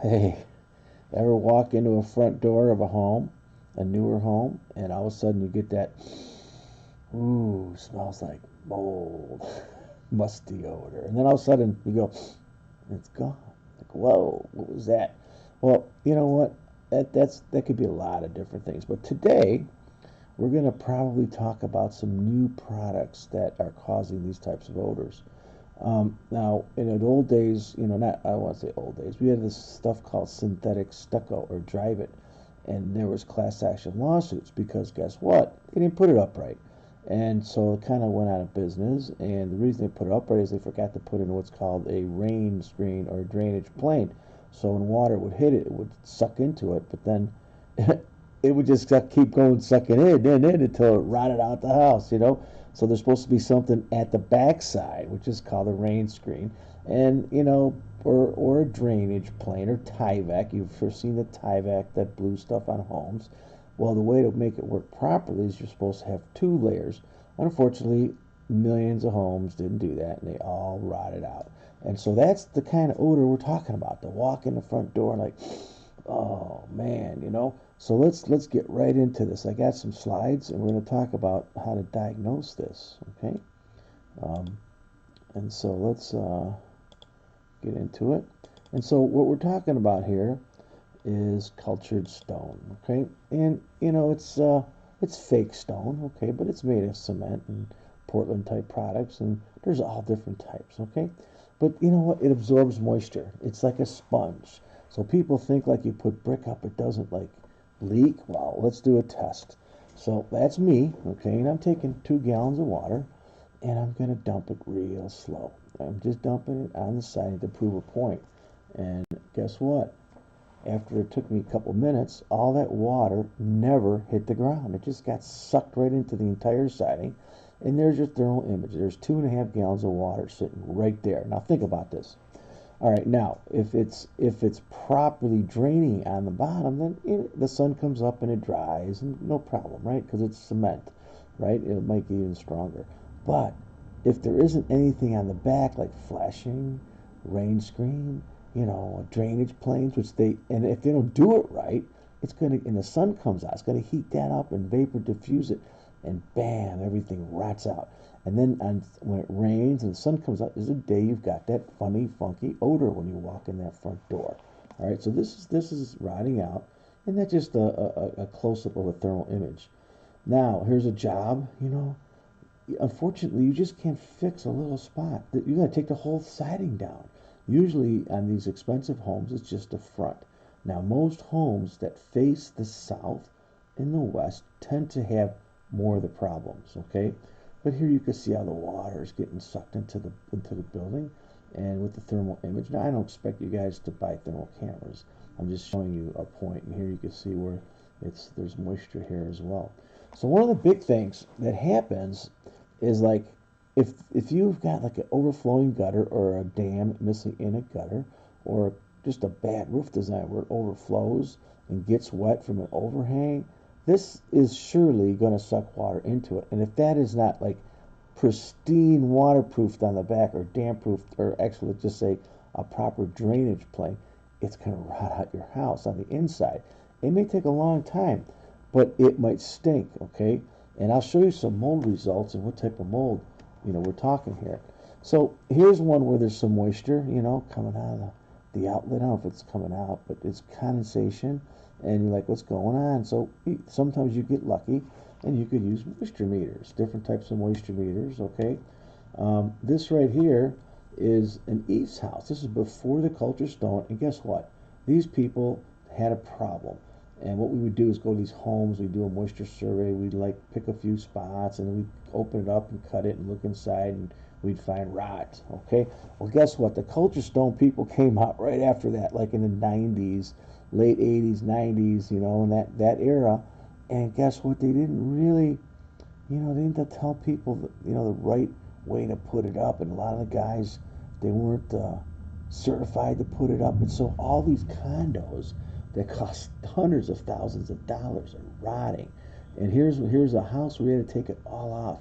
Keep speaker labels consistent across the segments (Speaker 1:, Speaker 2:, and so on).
Speaker 1: Hey, ever walk into a front door of a home, a newer home, and all of a sudden you get that, ooh, smells like mold, musty odor. And then all of a sudden you go, it's gone. Like, whoa, what was that? Well, you know what? That could be a lot of different things. But today we're going to probably talk about some new products that are causing these types of odors. Now, in the old days, not I want to say old days, we had this stuff called synthetic stucco or drive it, and there was class action lawsuits because guess what? They didn't put it up right, and so it kind of went out of business. And the reason they put it up right is they forgot to put in what's called a rain screen or drainage plane. So when water would hit it, it would suck into it, but then it would just keep going sucking in until it rotted out the house. So there's supposed to be something at the backside, which is called a rain screen, and or a drainage plane or Tyvek. You've first seen the Tyvek, that blue stuff on homes. Well, the way to make it work properly is you're supposed to have two layers. Unfortunately, millions of homes didn't do that, and they all rotted out. And so that's the kind of odor we're talking about. To walk in the front door and like, oh man. So let's get right into this. I got some slides, and we're going to talk about how to diagnose this. Okay, um, and so let's get into it. And so what we're talking about here is cultured stone. Okay, and it's fake stone. Okay, but it's made of cement and Portland type products, and there's all different types. Okay, but you know what? It absorbs moisture. It's like a sponge. So people think like you put brick up, it doesn't like leak. Well, let's do a test. So that's me, okay, and I'm taking 2 gallons of water and I'm gonna dump it real slow. I'm just dumping it on the side to prove a point. And guess what? After it took me a couple minutes, all that water never hit the ground. It just got sucked right into the entire siding. And there's your thermal image. There's 2.5 gallons of water sitting right there. Now think about this. All right, now if it's properly draining on the bottom, then the sun comes up and it dries, and no problem, right? Because it's cement, right? It might get even stronger. But if there isn't anything on the back like flashing, rain screen, drainage planes, and if they don't do it right, and the sun comes out, it's gonna heat that up and vapor diffuse it, and bam, everything rots out. And then when it rains and the sun comes out, is the day you've got that funny, funky odor when you walk in that front door. All right, so this is rotting out, and that's just a close up of a thermal image. Now here's a job. Unfortunately, you just can't fix a little spot. You got to take the whole siding down. Usually on these expensive homes, it's just the front. Now most homes that face the south and the west tend to have more of the problems. Okay. But here you can see how the water is getting sucked into the building, and with the thermal image. Now I don't expect you guys to buy thermal cameras. I'm just showing you a point, and here you can see where there's moisture here as well. So one of the big things that happens is like if you've got like an overflowing gutter or a dam missing in a gutter, or just a bad roof design where it overflows and gets wet from an overhang, this is surely going to suck water into it. And if that is not like pristine waterproofed on the back, or damp proofed, or actually just say a proper drainage plane, it's going to rot out your house on the inside. It may take a long time, but it might stink. Okay, and I'll show you some mold results and what type of mold we're talking here. So here's one where there's some moisture coming out of the outlet. I don't know if it's coming out, but it's condensation, and you're like, what's going on? So sometimes you get lucky, and you could use moisture meters, different types of moisture meters. Okay, this right here is an Eve's house. This is before the culture stone, and guess what? These people had a problem. And what we would do is go to these homes, we'd do a moisture survey, we'd like pick a few spots, and then we'd open it up and cut it and look inside, and we'd find rot. Okay, well guess what? The culture stone people came out right after that, like in the 90s, late 80s, 90s, in that era. And guess what? They didn't really, they didn't tell people the right way to put it up, and a lot of the guys, they weren't certified to put it up. And so all these condos that cost hundreds of thousands of dollars are rotting. And here's a house where we had to take it all off,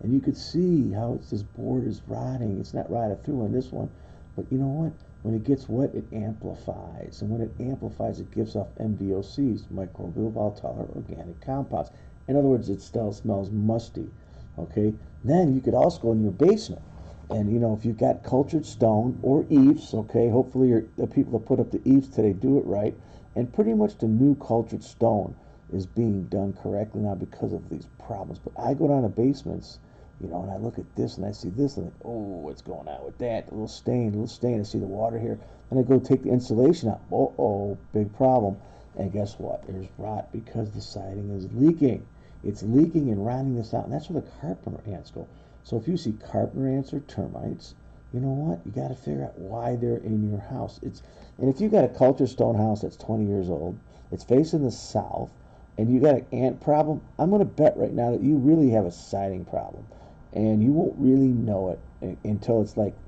Speaker 1: and you could see how this board is rotting. It's not rotted through on this one, but you know what? When it gets wet, it amplifies. And when it amplifies, it gives off MVOCs, microbial volatile organic compounds. In other words, it still smells musty. Okay? Then you could also go in your basement. And if you've got cultured stone or eaves, okay, hopefully the people that put up the eaves today do it right. And pretty much the new cultured stone is being done correctly now because of these problems. But I go down to basements, and I look at this and I see this and I think, oh, what's going on with that? A little stain. I see the water here. And I go take the insulation out. Oh, big problem. And guess what? There's rot because the siding is leaking. It's leaking and rotting this out. And that's where the carpenter ants go. So if you see carpenter ants or termites, you know what? You got to figure out why they're in your house. And if you got a cultured stone house that's 20 years old, it's facing the south, and you got an ant problem, I'm going to bet right now that you really have a siding problem. And you won't really know it until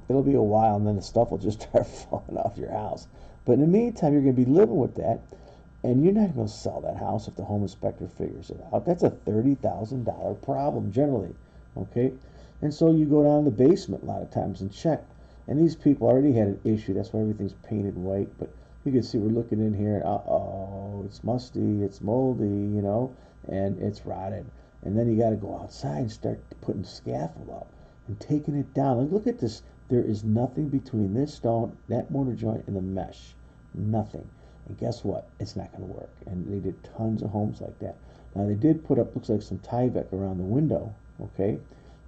Speaker 1: it'll be a while, and then the stuff will just start falling off your house. But in the meantime, you're going to be living with that, and you're not going to sell that house if the home inspector figures it out. That's a $30,000 problem generally, okay? And so you go down to the basement a lot of times and check. And these people already had an issue. That's why everything's painted white. But you can see we're looking in here, and it's musty, it's moldy, and it's rotted. And then you got to go outside and start putting scaffold up and taking it down. And look at this. There is nothing between this stone, that mortar joint, and the mesh. Nothing. And guess what? It's not going to work. And they did tons of homes like that. Now, they did put up, looks like some Tyvek around the window, okay?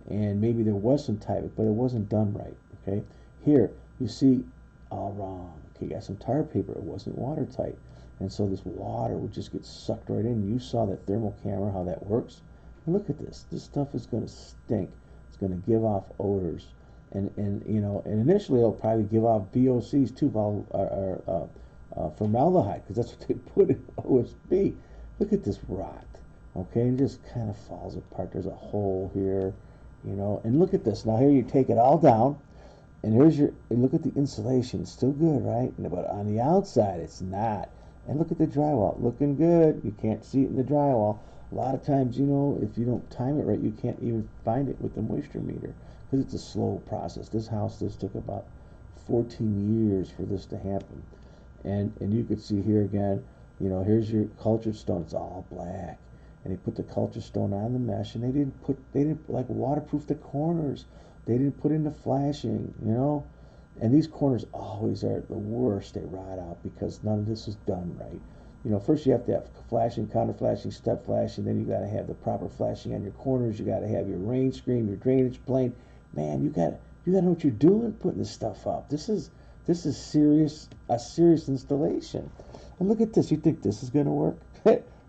Speaker 1: And maybe there was some Tyvek, but it wasn't done right, okay? Here, you see, all wrong. Okay, you got some tar paper. It wasn't watertight. And so this water would just get sucked right in. You saw that thermal camera, how that works. And look at this. This stuff is going to stink. It's going to give off odors. And initially it'll probably give off VOCs too, formaldehyde, because that's what they put in OSB. Look at this rot. Okay, and it just kind of falls apart. There's a hole here, and look at this. Now here you take it all down, and look at the insulation. It's still good, right? But on the outside, it's not. And look at the drywall. Looking good. You can't see it in the drywall. A lot of times, if you don't time it right, you can't even find it with the moisture meter because it's a slow process. This took about 14 years for this to happen. And you could see here again, here's your cultured stone. It's all black. And they put the cultured stone on the mesh, and they didn't like waterproof the corners. They didn't put in the flashing, And these corners always are the worst. They rot out because none of this is done right. First you have to have flashing, counter flashing, step flashing. Then you got to have the proper flashing on your corners. You got to have your rain screen, your drainage plane. Man, you got to know what you're doing putting this stuff up. This is a serious installation. And look at this. You think this is going to work?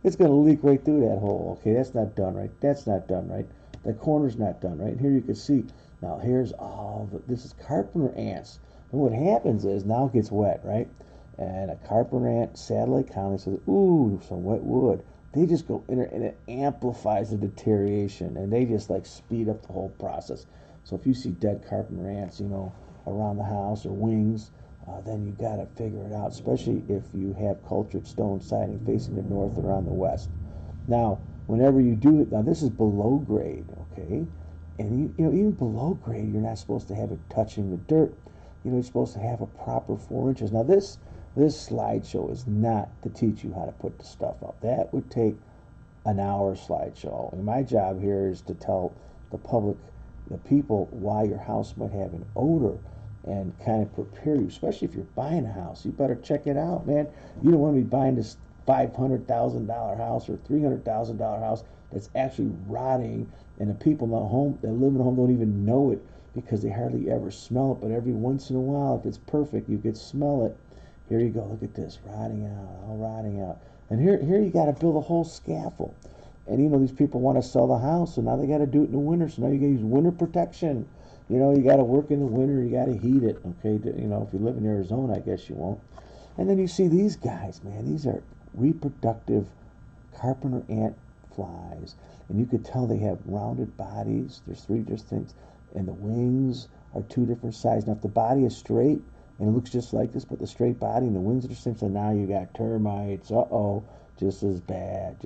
Speaker 1: It's going to leak right through that hole. Okay, that's not done right. That's not done right. The corner's not done right. And here you can see. Now here's this is carpenter ants. And what happens is now it gets wet, right? And a carpenter ant, satellite colony says, ooh, some wet wood. They just go in there and it amplifies the deterioration, and they just speed up the whole process. So if you see dead carpenter ants, around the house or wings, then you got to figure it out, especially if you have cultured stone siding facing the north or on the west. Now, whenever you do it, now this is below grade, okay? And even below grade, you're not supposed to have it touching the dirt. You're supposed to have a proper 4 inches. Now this slideshow is not to teach you how to put the stuff up. That would take an hour slideshow. And my job here is to tell the public, the people, why your house might have an odor and kind of prepare you, especially if you're buying a house. You better check it out, man. You don't want to be buying this $500,000 house or $300,000 house that's actually rotting, and the people in the home that live in the home don't even know it because they hardly ever smell it. But every once in a while, if it's perfect, you could smell it. Here you go. Look at this, rotting out, all rotting out. And here you got to build a whole scaffold. And these people want to sell the house, so now they got to do it in the winter. So now you got to use winter protection. You got to work in the winter. You got to heat it. Okay, if you live in Arizona, I guess you won't. And then you see these guys, man. These are reproductive carpenter ant flies, and you could tell they have rounded bodies. There's 3 different things, and the wings are 2 different sizes. Now, if the body is straight and it looks just like this, but the straight body and the wings are the same, so now you got termites. Just as bad.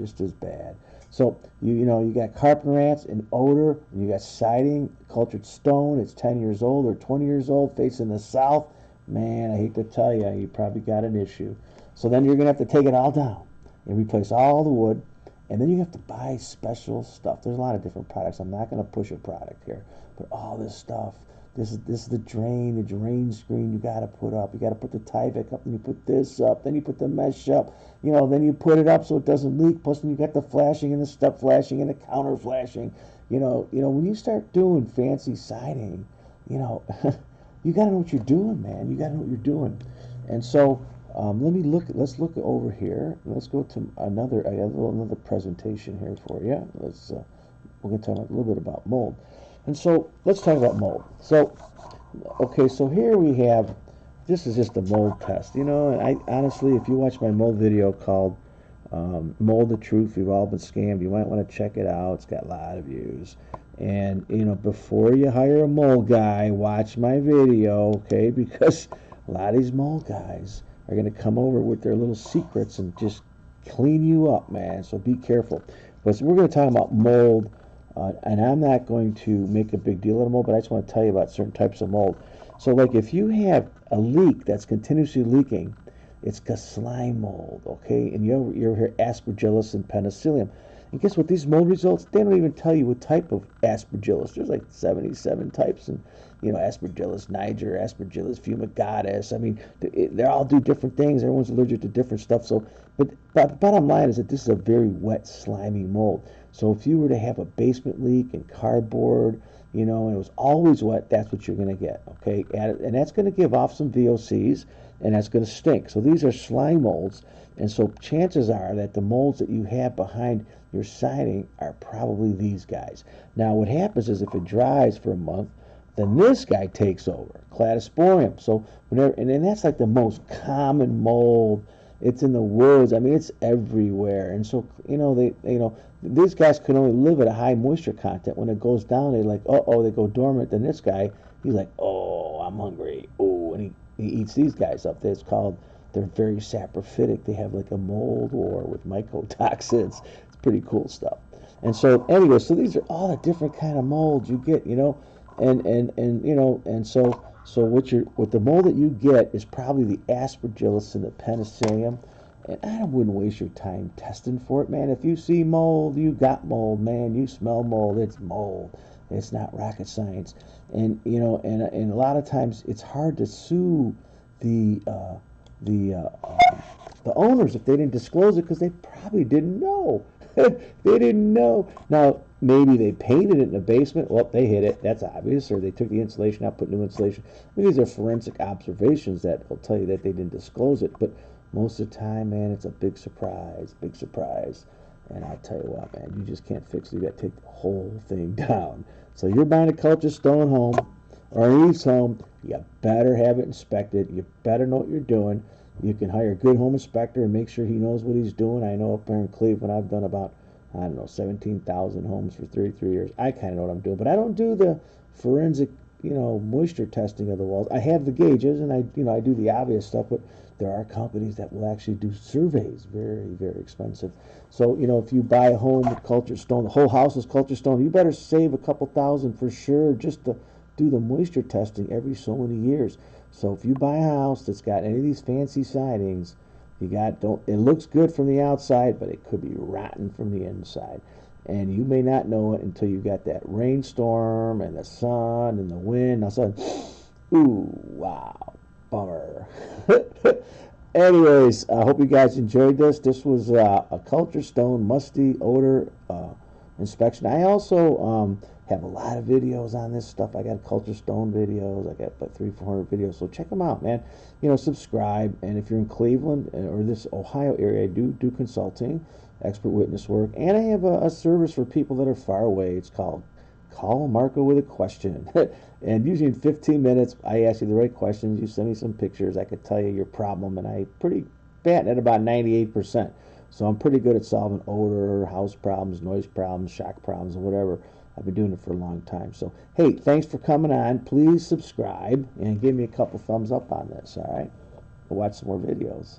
Speaker 1: So you got carpenter ants and odor, and you got siding, cultured stone. It's 10 years old or 20 years old, facing the south. man, I hate to tell you, you probably got an issue. So then you're going to have to take it all down and replace all the wood. And then you have to buy special stuff. There's a lot of different products. I'm not going to push a product here, but all this stuff. This is the drain screen you got to put up. You got to put the Tyvek up, then you put this up, then you put the mesh up. You know, then you put it up so it doesn't leak. Plus, then you got the flashing and the step flashing and the counter flashing. When you start doing fancy siding, you got to know what you're doing, man. You got to know what you're doing. And so let's look over here. Let's go to another presentation here for you. We're going to talk a little bit about mold. And so let's talk about mold. So, okay, so here we have, this is just a mold test, and I honestly, if you watch my mold video called Mold the Truth, We've All Been Scammed, you might want to check it out. It's got a lot of views. And, before you hire a mold guy, watch my video, okay, because a lot of these mold guys are going to come over with their little secrets and just clean you up, man. So be careful. But we're going to talk about mold, and I'm not going to make a big deal out of mold, but I just want to tell you about certain types of mold. So, like, if you have a leak that's continuously leaking, it's a slime mold, okay? And you ever hear Aspergillus and Penicillium. And guess what? These mold results, they don't even tell you what type of Aspergillus. There's like 77 types, and Aspergillus niger, Aspergillus fumigatus. I mean, they all do different things. Everyone's allergic to different stuff. So, but the bottom line is that this is a very wet, slimy mold. So if you were to have a basement leak in cardboard, and it was always wet, that's what you're going to get, okay? And that's going to give off some VOCs, and that's going to stink. So these are slime molds, and so chances are that the molds that you have behind your siding are probably these guys. Now what happens is if it dries for a month, then this guy takes over, cladosporium. So and that's like the most common mold. It's in the woods. I mean, it's everywhere. And so, these guys can only live at a high moisture content. When it goes down, they're like, they go dormant. Then this guy, he's like, oh, I'm hungry. Oh, and he eats these guys up. They're very saprophytic. They have like a mold war with mycotoxins. It's pretty cool stuff. And so, anyway, so these are all the different kind of molds you get, and so what the mold that you get is probably the Aspergillus and the Penicillium. And I wouldn't waste your time testing for it, man. If you see mold, you got mold, man. You smell mold, it's mold. It's not rocket science. And and a lot of times it's hard to sue the owners if they didn't disclose it, because they probably didn't know. They didn't know. Now, maybe they painted it in the basement. Well, they hit it. That's obvious. Or they took the insulation out, put new insulation. I mean, these are forensic observations that will tell you that they didn't disclose it. But most of the time, man, it's a big surprise. Big surprise. And I'll tell you what, man, you just can't fix it. You got to take the whole thing down. So you're buying a culture stone home or an eaves home, you better have it inspected. You better know what you're doing. You can hire a good home inspector and make sure he knows what he's doing. I know up there in Cleveland, I've done about, 17,000 homes for 33 years. I kind of know what I'm doing, but I don't do the forensic, moisture testing of the walls. I have the gauges, and I do the obvious stuff, but there are companies that will actually do surveys, very, very expensive. So, if you buy a home with cultured stone, the whole house is cultured stone, you better save a couple thousand for sure just to do the moisture testing every so many years. So if you buy a house that's got any of these fancy sidings, it looks good from the outside, but it could be rotten from the inside. And you may not know it until you got that rainstorm and the sun and the wind. All of a sudden, ooh, wow, bummer. Anyways, I hope you guys enjoyed this. This was a culture stone musty odor inspection. I also have a lot of videos on this stuff. I got culture stone videos. I got about 300-400 videos. So check them out, man. Subscribe. And if you're in Cleveland or this Ohio area, I do consulting, expert witness work, and I have a service for people that are far away. It's called Call Marko with a Question. And usually in 15 minutes, I ask you the right questions. You send me some pictures. I could tell you your problem, and I pretty batting at about 98%. So I'm pretty good at solving odor, house problems, noise problems, shock problems, and whatever. I've been doing it for a long time. So, hey, thanks for coming on. Please subscribe and give me a couple thumbs up on this, all right? We'll watch some more videos.